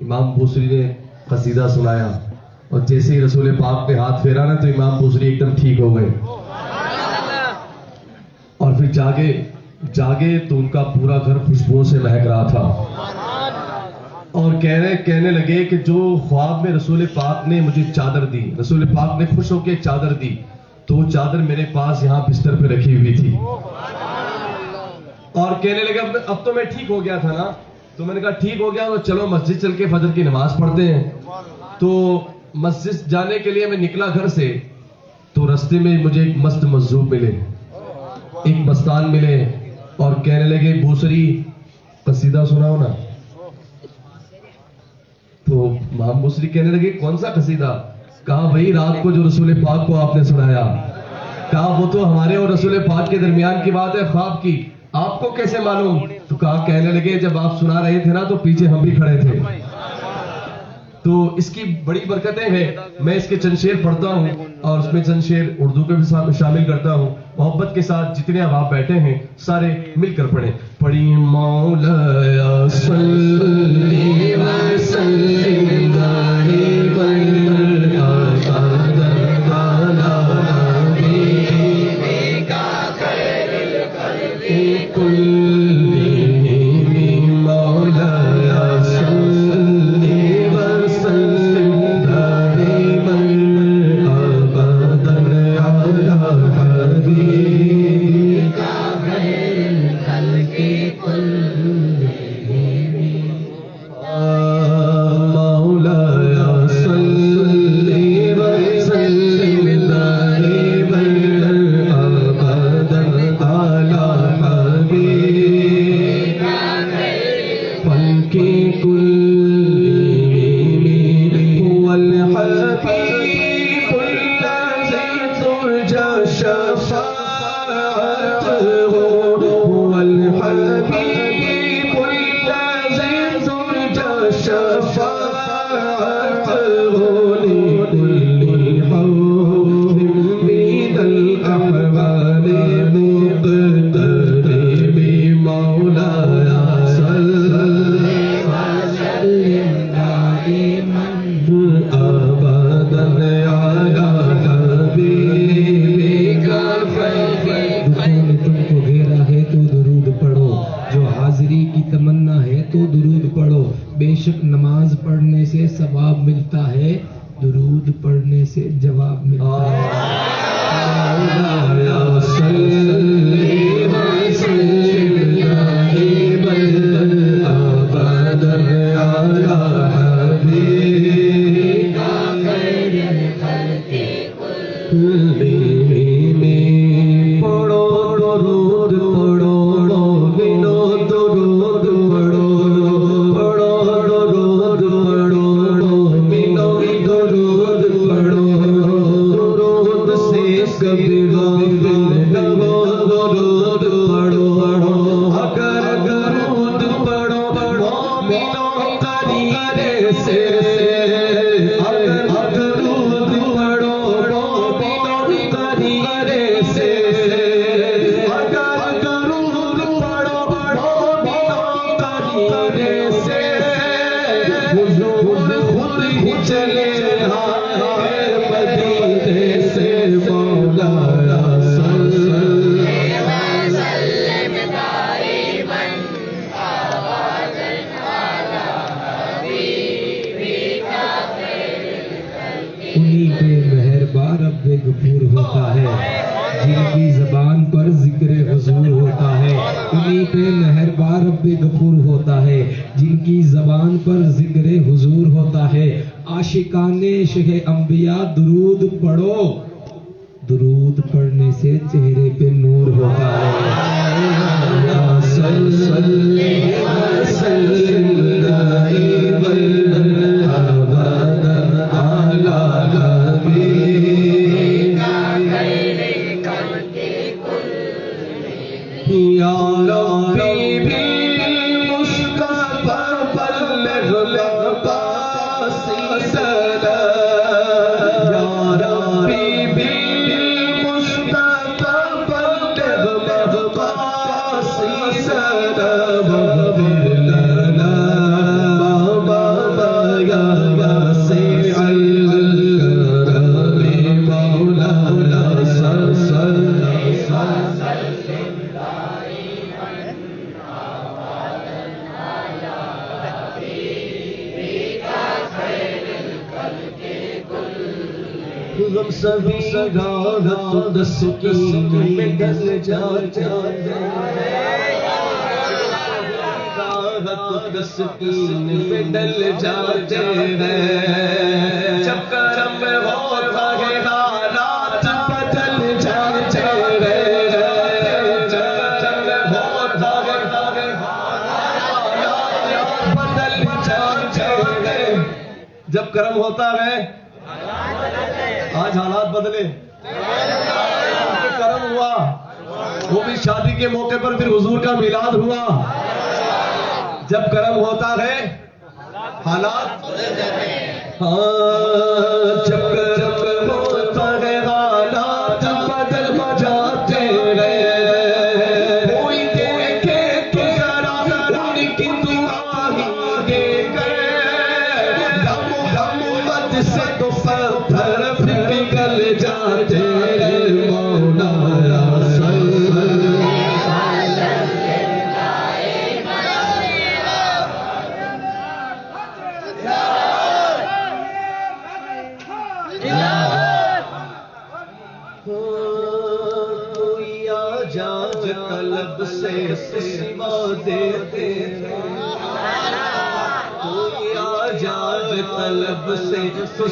امام بوصری نے قصیدہ سنایا اور جیسے ہی رسول پاک نے ہاتھ پھیرا نا تو امام بوصری ایک دم ٹھیک ہو گئے اور پھر جاگے تو ان کا پورا گھر خوشبوؤں سے مہک رہا تھا اور کہنے لگے کہ جو خواب میں رسول پاک نے مجھے چادر دی، رسول پاک نے خوش ہو کے چادر دی تو وہ چادر میرے پاس یہاں بستر پہ رکھی ہوئی تھی اور کہنے لگے اب تو میں ٹھیک ہو گیا تھا نا، تو میں نے کہا ٹھیک ہو گیا تو چلو مسجد چل کے فجر کی نماز پڑھتے ہیں۔ تو مسجد جانے کے لیے میں نکلا گھر سے تو رستے میں مجھے ایک مست مجذوب ملے، ایک مستان ملے اور کہنے لگے بوصری قصیدہ سناؤ نا۔ تو امام بوصری کہنے لگے کون سا قصیدہ؟ کہا وہی رات کو جو رسول پاک کو آپ نے سنایا۔ کہا وہ تو ہمارے اور رسول پاک کے درمیان کی بات ہے، خواب کی، آپ کو کیسے معلوم؟ تو کہا کہنے لگے جب آپ سنا رہے تھے نا تو پیچھے ہم بھی کھڑے تھے۔ تو اس کی بڑی برکتیں ہیں، میں اس کے چند شعر پڑھتا ہوں اور اس میں چند شعر اردو کے بھی شامل کرتا ہوں، محبت کے ساتھ جتنے اب آپ بیٹھے ہیں سارے مل کر پڑھیں۔ پڑھی مولا صلی وسلم دائما نماز پڑھنے سے ثواب ملتا ہے، درود پڑھنے سے جواب ملتا ہے۔ غفور ہوتا ہے جن کی زبان پر ذکر حضور ہوتا ہے، انہی پہ مہربان رب غفور ہوتا ہے جن کی زبان پر ذکر حضور ہوتا ہے۔ عاشقان عشق انبیاء درود پڑھو، درود پڑھنے سے چہرے پہ نور ہوتا ہے۔ غم سبھی راحت تسکین میں ڈل جاتے راحت تسکین میں ڈل جاتے ہیں جب کرم ہوتا ہے حالات بدل جاتے ہیں جب کرم ہوتا ہے حالات بدل جاتے ہیں جب کرم ہوتا ہے آج حالات بدلے کرم ہوا وہ بھی شادی کے موقع پر پھر حضور کا میلاد ہوا جب کرم ہوتا ہے حالات جب کرم ہوتا ہے حالات بدل جاتے ہیں کوئی دیکھے تو ذرا ان کی دعا دے کر محمد سے تو پتھر پگھل جاتے مولا طلب سے سوا دیتے کوئی آجاد طلب سے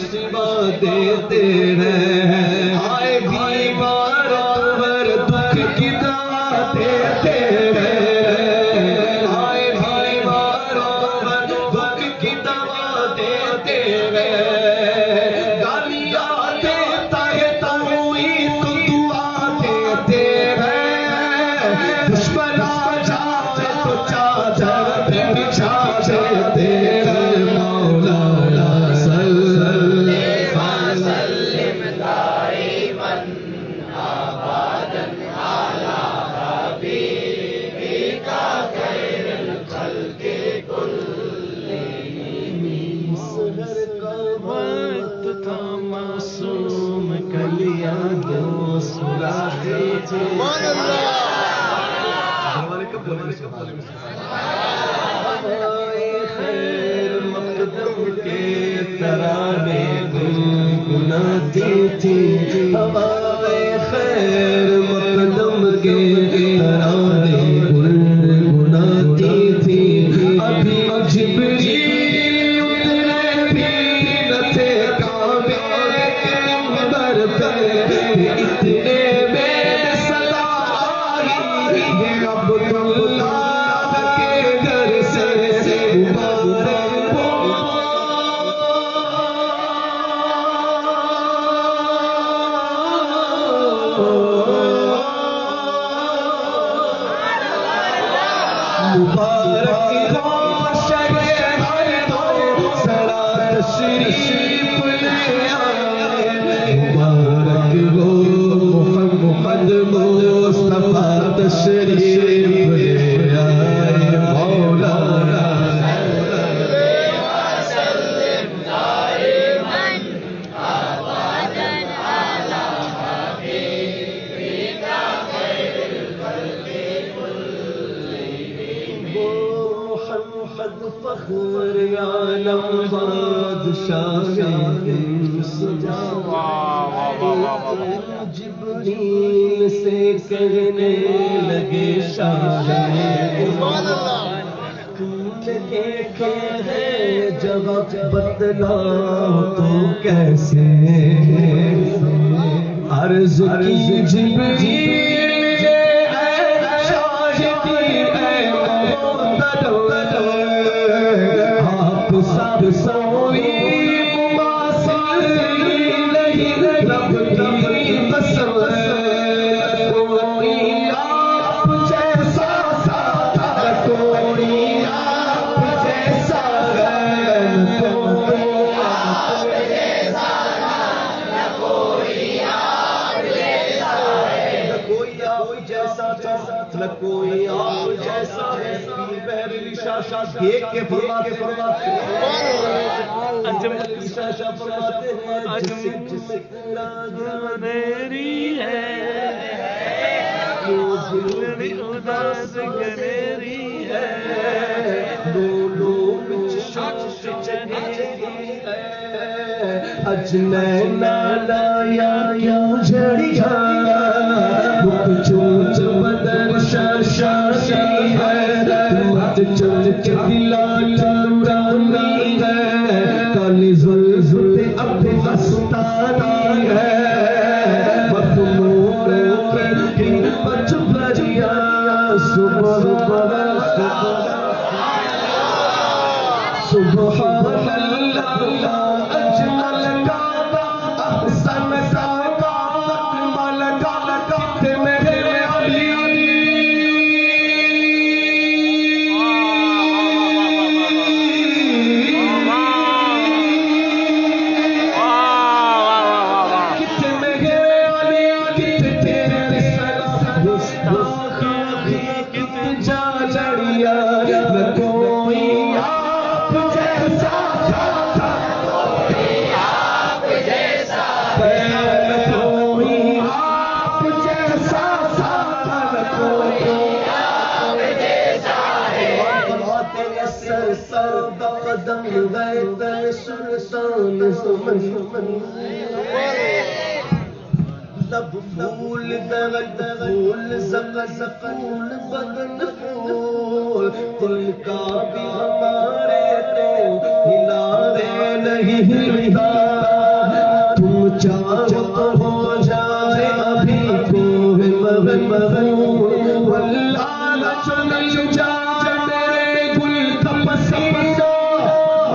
سوا دیتے ہیں آئے بیمار پر دکھ کی دعا دیتے ہیں آئے بیمار پر دکھ کی دعا دیتے ہیں گالیاں دیتا ہے توئی تو دعا دیتے ہیں دشمن آ جائے تو چادر پہ بچھا دیتے ہیں مولا صلی وسلم دائما ابدا علی حبیبک خیر الخلق کلہم سحر کا وقت تھا معصوم کلیاں دو سراغے تھے خیر مقدم کے ترانے گنگناتی تھی ہوائے خیر مقدم کے ترانے گنگناتی تھی ابھی جبریل اترے بھی نہ تھے کعبے کے منبر پہ اتنے میں صدا آئی یہ عبداللہ کے گھر سے مبارک مبارک ہو شہر دو سرا تشریف لے آئے مبارک ہو محمد مصطفیٰ تشریف لے آئے مولا وسلم دائما ابدا علی حبیبک خیر الخلق محمد فخر عالم بادشاہ جبریل سے کہنے لگے شاہ دیکھے ہے جب بتلاؤ تو کیسے عرض کی جبریل آپ سب سوئی مماثل نہیں رب کی قسم کوئی آپ جیسا سا کوئی آپ جیسا کوئی آپ جیسا نہ کوئی آپ جیسا ہے کوئی آپ جیسا نہ کوئی آپ جیسا ہے شاشا دیکھ کے فرماتے شاشا فرماتے ہیں جس میری ہے اداس گریری ہے دونوں چلی ہے اجنینا لایا کیوں جھڑیا مکھ چونچ بدر شاشی ہے مت چل کے دلا چمرانی ہے کالی زلزل اب مستانی ہے مخمور کی بچ بجیا سبحان اللہ اجمل کعبہ احسن کعبہ اکمل کعبہ کہ میرے علی کتے میرے علی کتے تیرے سلام گستاخی کتے جا لڑیا نہ کوئی لب پھول درد پھول زقول بدن پھول دل کا بھی ہمارے تو ہلا نہیں ہلتا تم چاہو تو ہو جائے ابھی کوہ مغمور واللہ نہ چل جائے میرے گل کا پسینہ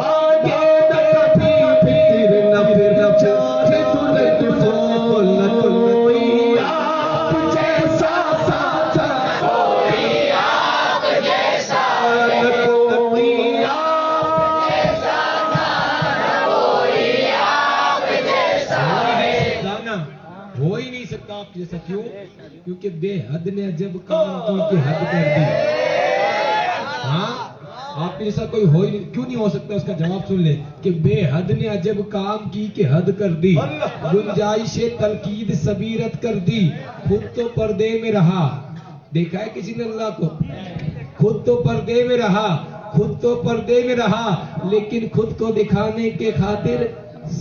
آگے نہ کبھی پھر نہ چاہے تجھے پھول نہ کوئی آپ جیسا ساتھ کوئی آپ جیسا نہ کوئی آپ جیسا نہ کوئی آپ جیسا ہو ہی نہیں سکتا آپ جیسا کیوں؟ کیونکہ بے حد نے عجب کام کی کہ حد کر دی. ہاں آپ کے جیسا کوئی ہو ہی نہیں, کیوں نہیں ہو سکتا؟ اس کا جواب سن لے کہ بے حد نے عجب کام کی کہ حد کر دی, گنجائش تلقید صبیرت کر دی, خود تو پردے میں رہا. دیکھا ہے کسی نے اللہ کو؟ خود تو پردے میں رہا, خود تو پردے میں رہا, لیکن خود کو دکھانے کے خاطر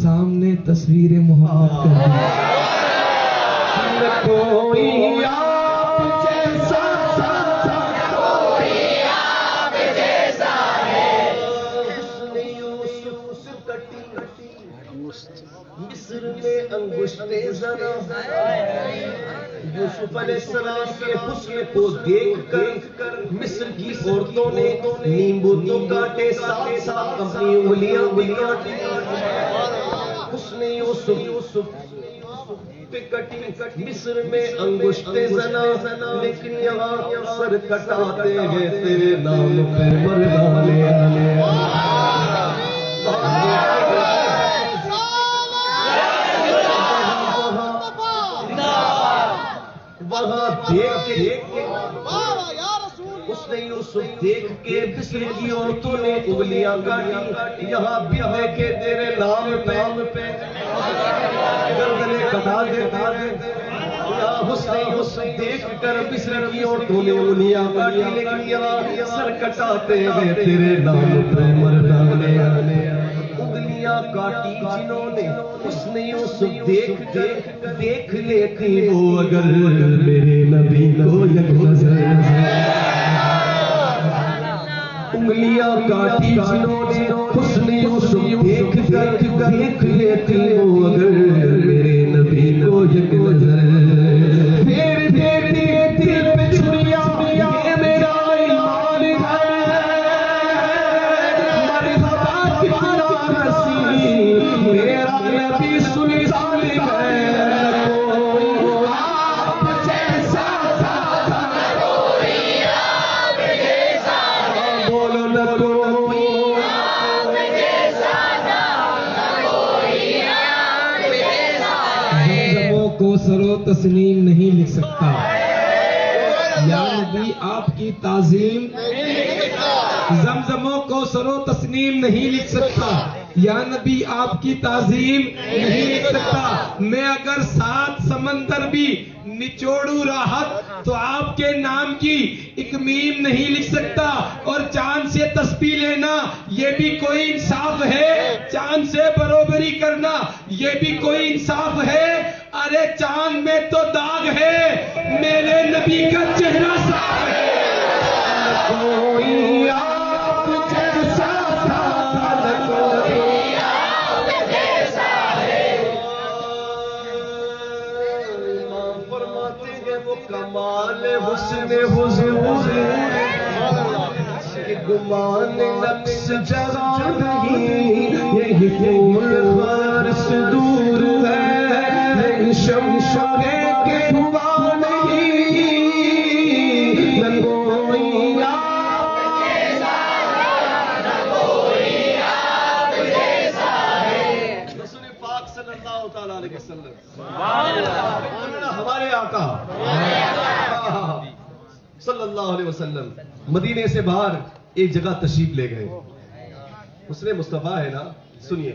سامنے تصویر محمد کر دی. کوئی آپ جیسا کوئی آپ جیسا ہے. حسن یوسف کٹی مصر میں انگشت زنا, یوسف علیہ السلام کے حسن کو دیکھ کر مصر کی عورتوں نے نیمبو تو کاٹے, ساتھ ساتھ اپنی انگلیاں بھی کاٹی. حسن یوسف مصر میں انگشت زنا, لیکن یہاں سر کٹاتے ہیں تیرے نام پہ مردانے. وہاں اس نے یوسف دیکھ کے مصر کی عورتوں نے انگلیاں کاٹی. یہاں بھی دیکھے تیرے نام پہ گردنے کٹا دے. حسن دیکھ کر مصر کی عورتوں نے انگلیاں کاٹی, لیکن یہاں سر کٹاتے ہیں تیرے نام پہ مردانے. انگلیاں کاٹی جنہوں نے حسن یوسف دیکھ لیتی وہ اگر میرے نبی کو یک نظر. انگلیاں کاٹی جنہوں نے حسن یوسف دیکھ لیتی وہ اگر میرے نبی کو یک نظر. پھر دل پہ چھریاں یہ میرا ایمان ہے, مرحبا کتنا رسی میرا نبی سلطان ہے. آپ جیسا کوئی آپ جیسا, بولو نہ کوئی آپ جیسا کوئی آپ جیسا. زمزموں کو سرو تسلیم نہیں لکھ سکتا, یا نبی آپ کی تعظیم زمزموں کو سرو تسلیم نہیں لکھ سکتا, یا نبی آپ کی تعظیم نہیں لکھ سکتا. میں اگر 7 سمندر بھی نچوڑوں راحت تو آپ کے نام کی ایک میم نہیں لکھ سکتا. اور چاند سے تسبیح لینا یہ بھی کوئی انصاف ہے؟ چاند سے برابری کرنا یہ بھی کوئی انصاف ہے؟ ارے چاند میں تو داغ ہے، میرے نبی کا چہرہ صاف ہے. کوئی آپ جیسا تھا نہ کوئی آپ جیسا ہے. امام فرماتے ہیں وہ کمال حسن حضور کہ گمان نقص جگہ نہیں، یہی پھول فرش دور ہے، شمشاد کے دھواں نہیں، نہ کوئی آپ جیسا نہ کوئی آپ جیسا ہے. رسول پاک صلی اللہ تعالیٰ علیہ وسلم ہمارے آقا صلی اللہ علیہ وسلم مدینے سے باہر ایک جگہ تشریف لے گئے. اس نے مصطفیٰ ہے نا، سنیے،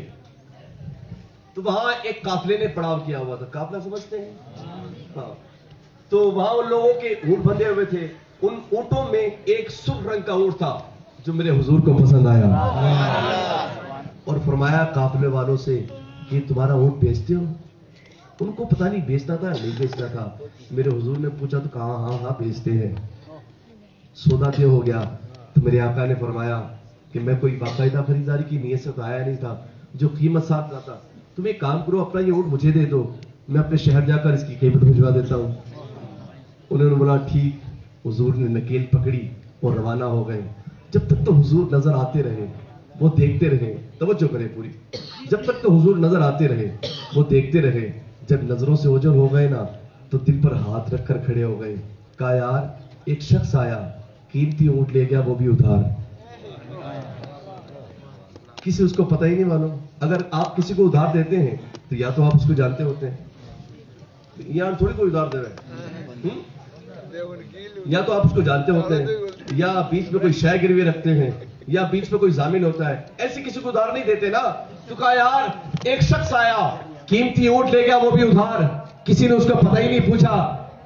تو وہاں ایک قافلے نے پڑاؤ کیا ہوا تھا. قافلہ سمجھتے ہیں؟ ہاں. تو وہاں ان لوگوں کے اونٹ بندھے ہوئے تھے. ان اونٹوں میں ایک سرخ رنگ کا اونٹ تھا جو میرے حضور کو پسند آیا اور فرمایا قافلے والوں سے کہ تمہارا اونٹ بیچتے ہو؟ ان کو پتہ نہیں بیچنا تھا نہیں بیچنا تھا. میرے حضور نے پوچھا تو کہا ہاں بیچتے ہیں. سودا طے ہو گیا تو میرے آقا نے فرمایا کہ میں کوئی باقاعدہ خریداری کی نیت سے تو آیا نہیں تھا، جو قیمت ساتھ رہا تھا. تم ایک کام کرو، اپنا یہ اونٹ مجھے دے دو، میں اپنے شہر جا کر اس کی قیمت بھجوا دیتا ہوں. انہوں نے بولا ٹھیک. حضور نے نکیل پکڑی اور روانہ ہو گئے. جب تک تو حضور نظر آتے رہے وہ دیکھتے رہے. توجہ کریں پوری. جب تک تو حضور نظر آتے رہے وہ دیکھتے رہے. جب نظروں سے اوجھل ہو گئے نا تو دل پر ہاتھ رکھ کر کھڑے ہو گئے. کہا یار ایک شخص آیا، قیمتی اونٹ لے گیا، وہ بھی ادھار. کسی اس کو پتہ ہی نہیں معلوم. اگر آپ کسی کو ادھار دیتے ہیں تو یا تو آپ اس کو جانتے ہوتے ہیں، یار تھوڑی کوئی ادھار دے رہا ہے، یا تو آپ اس کو جانتے ہوتے ہیں، یا بیچ میں کوئی شے گروی رکھتے ہیں، یا بیچ میں کوئی ضامن ہوتا ہے. ایسے کسی کو ادھار نہیں دیتے نا. تو کہا یار ایک شخص آیا، قیمتی اونٹ لے گیا، وہ بھی ادھار. کسی نے اس کو پتہ ہی نہیں پوچھا.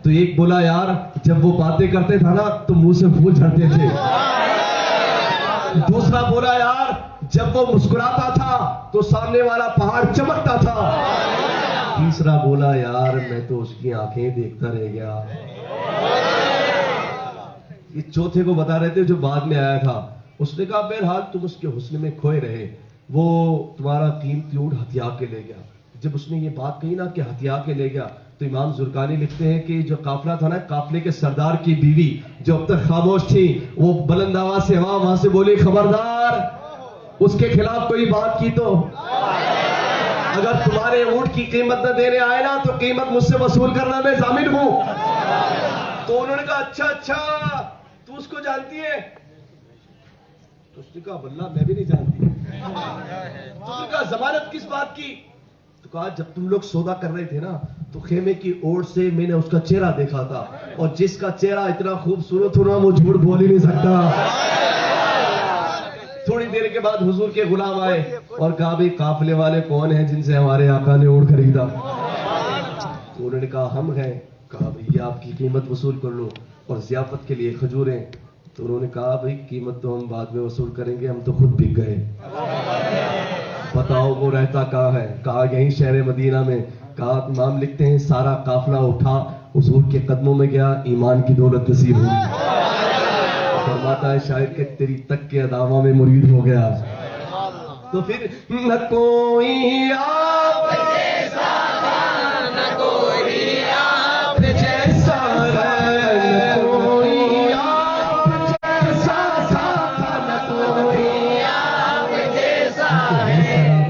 تو ایک بولا یار جب وہ باتیں کرتے تھا نا تو منہ سے پھول جھڑتے تھے. دوسرا بولا یار جب وہ مسکراتا تھا تو سامنے والا پہاڑ چمکتا تھا. تیسرا بولا یار میں تو اس کی آنکھیں دیکھتا رہ گیا. یہ چوتھے کو بتا رہے تھے جو بعد میں آیا تھا. اس نے کہا بہرحال تم اس کے حسن میں کھوئے رہے، وہ تمہارا قیمتی اونٹ ہتھیا کے لے گیا. جب اس نے یہ بات کہی نا کہ ہتھیا کے لے گیا تو امام زرقانی لکھتے ہیں کہ جو قافلہ تھا نا، قافلے کے سردار کی بیوی جو اب تک خاموش تھی وہ بلند آواز سے وہاں سے بولی خبردار اس کے خلاف کوئی بات کی تو اگر تمہارے اونٹ کی قیمت نہ دینے آئے نا تو قیمت مجھ سے وصول کرنا، میں ضامن ہوں. تو انہوں نے کہا اچھا تو اس کو جانتی ہے؟ تو اس نے کہا واللہ میں بھی نہیں جانتی. تو اس نے کہا ضمانت کس بات کی؟ تو کہا جب تم لوگ سودا کر رہے تھے نا تو خیمے کی اوٹ سے میں نے اس کا چہرہ دیکھا تھا، اور جس کا چہرہ اتنا خوبصورت ہو وہ جھوٹ بول ہی نہیں سکتا. تھوڑی دیر کے بعد حضور کے غلام آئے اور کہا بھائی قافلے والے کون ہیں جن سے ہمارے آقا نے اونٹ خریدا؟ تو انہوں نے کہا ہم ہیں. کہا بھائی یہ آپ کی قیمت وصول کر لو اور ضیافت کے لیے کھجوریں. تو انہوں نے کہا بھائی قیمت تو ہم بعد میں وصول کریں گے، ہم تو خود بک گئے. بتاؤ وہ رہتا کہاں ہے؟ کہا یہیں شہر مدینہ میں. کہا امام لکھتے ہیں سارا قافلہ اٹھا حضور کے قدموں میں گیا، ایمان کی دولت نصیب ہوئی. فرماتا ہے شاعر کہ تیری تک کے ادامہ میں مرید ہو گیا. تو پھر نہ کوئی آپ جیسا تھا نہ کوئی آپ جیسا ہے، نہ کوئی آپ جیسا تھا نہ کوئی آپ جیسا ہے.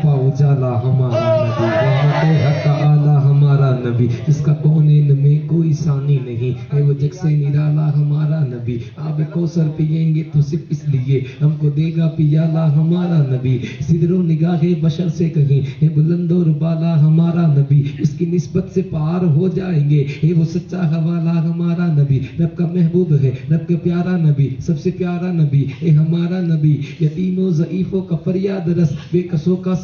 اجالا ہمارا نبی، رحمت حق اعلی ہمارا نبی، جس کا کونین میں کوئی ثانی نہیں ہے، وہ جگ سے نرالا ہمارا نبی. آب کوثر پیئیں گے تو صرف اس لیے ہم کو دے گا پیالہ ہمارا نبی. صدر و نگاہ بشر سے کہیں ہے بلند و بالا ہمارا نبی، اس کی نسبت سے پار ہو جائیں گے ہے وہ سچا حوالہ ہمارا نبی. رب کا محبوب ہے، رب کا پیارا نبی، سب سے پیارا نبی ہے ہمارا نبی. یتیم و ضعیفوں کا فریاد رس، بے کسوں کا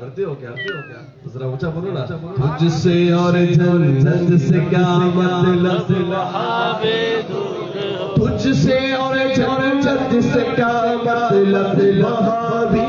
کرتے ہو کیا ذرا اونچا بولو نا. تجھ سے اور جنت سے کیا مطلب, تجھ سے اور جنت سے کیا مطلب, وہابی